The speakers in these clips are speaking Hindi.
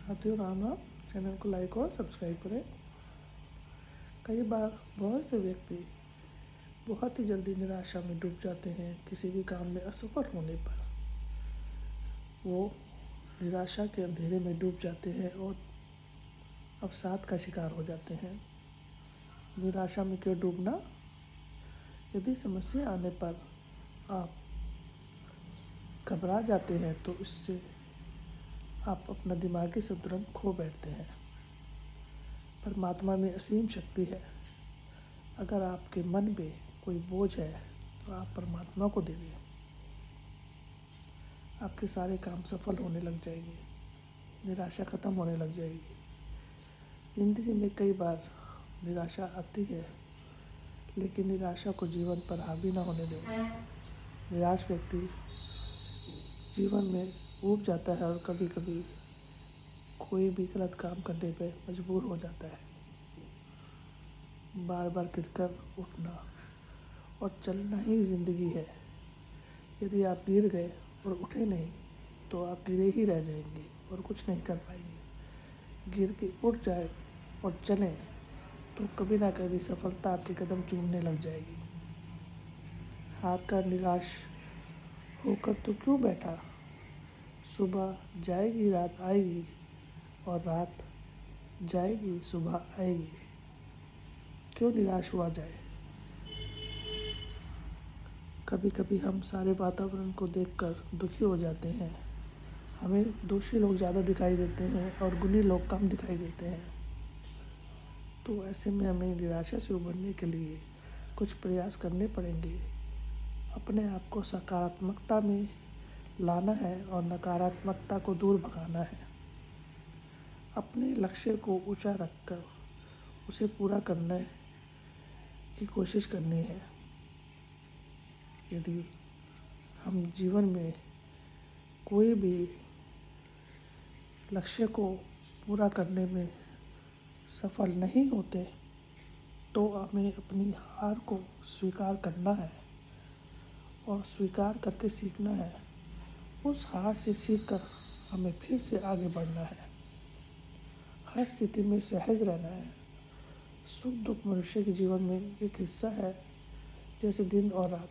साथियों राम राम। चैनल को लाइक और सब्सक्राइब करें। कई बार बहुत से व्यक्ति बहुत ही जल्दी निराशा में डूब जाते हैं। किसी भी काम में असफल होने पर वो निराशा के अंधेरे में डूब जाते हैं और अवसाद का शिकार हो जाते हैं। निराशा में क्यों डूबना? यदि समस्या आने पर आप घबरा जाते हैं तो इससे आप अपना दिमागी संतुलन खो बैठते हैं। परमात्मा में असीम शक्ति है। अगर आपके मन में कोई बोझ है तो आप परमात्मा को दे दें, आपके सारे काम सफल होने लग जाएंगे, निराशा ख़त्म होने लग जाएगी। ज़िंदगी में कई बार निराशा आती है, लेकिन निराशा को जीवन पर हावी ना होने दें। निराश व्यक्ति जीवन में ऊब जाता है और कभी कभी कोई भी गलत काम करने पर मजबूर हो जाता है। बार बार गिरकर उठना और चलना ही ज़िंदगी है। यदि आप गिर गए और उठे नहीं तो आप गिरे ही रह जाएंगे और कुछ नहीं कर पाएंगे। गिर के उठ जाए और चलें तो कभी ना कभी सफलता आपके कदम चूमने लग जाएगी। हार कर निराश होकर तो क्यों बैठा? सुबह जाएगी रात आएगी और रात जाएगी सुबह आएगी। क्यों निराश हुआ जाए? कभी कभी हम सारे वातावरण को देखकर दुखी हो जाते हैं। हमें दोषी लोग ज़्यादा दिखाई देते हैं और गुणी लोग कम दिखाई देते हैं। तो ऐसे में हमें निराशा से उबरने के लिए कुछ प्रयास करने पड़ेंगे। अपने आप को सकारात्मकता में लाना है और नकारात्मकता को दूर भगाना है। अपने लक्ष्य को ऊंचा रखकर उसे पूरा करने की कोशिश करनी है। यदि हम जीवन में कोई भी लक्ष्य को पूरा करने में सफल नहीं होते तो हमें अपनी हार को स्वीकार करना है और स्वीकार करके सीखना है। उस हार से सीखकर हमें फिर से आगे बढ़ना है। हर स्थिति में सहज रहना है। सुख दुख मनुष्य के जीवन में एक हिस्सा है, जैसे दिन और रात।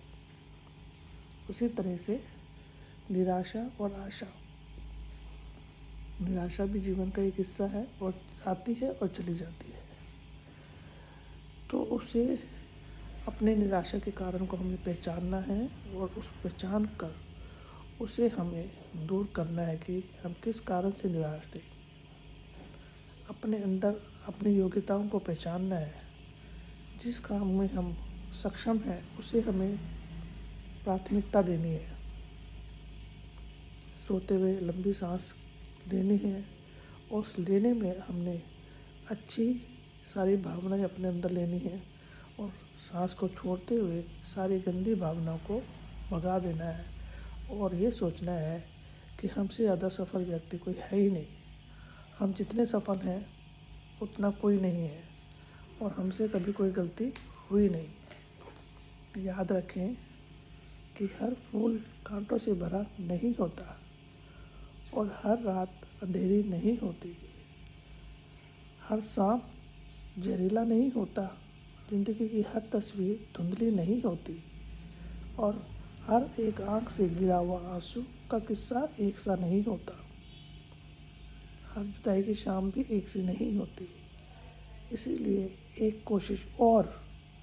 उसी तरह से निराशा और आशा, निराशा भी जीवन का एक हिस्सा है और आती है और चली जाती है। तो उसे अपने निराशा के कारण को हमें पहचानना है और उस पहचान कर उसे हमें दूर करना है कि हम किस कारण से निराश थे। अपने अंदर अपनी योग्यताओं को पहचानना है। जिस काम में हम सक्षम हैं उसे हमें प्राथमिकता देनी है। सोते हुए लंबी सांस लेनी है और उस लेने में हमने अच्छी सारी भावनाएं अपने अंदर लेनी है और सांस को छोड़ते हुए सारी गंदी भावनाओं को भगा देना है और ये सोचना है कि हमसे ज़्यादा सफल व्यक्ति कोई है ही नहीं। हम जितने सफल हैं उतना कोई नहीं है और हमसे कभी कोई गलती हुई नहीं। याद रखें कि हर फूल कांटों से भरा नहीं होता और हर रात अंधेरी नहीं होती। हर सांप जहरीला नहीं होता। ज़िंदगी की हर तस्वीर धुंधली नहीं होती और हर एक आँख से गिरा हुआ आंसू का किस्सा एक सा नहीं होता। हर जुदाई की शाम भी एक सी नहीं होती। इसीलिए एक कोशिश और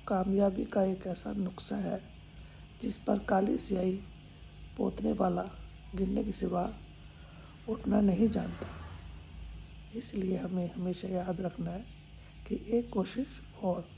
कामयाबी का एक ऐसा नुस्खा है जिस पर काली स्याही पोतने वाला गिरने के सिवा उठना नहीं जानता। इसलिए हमें हमेशा याद रखना है कि एक कोशिश और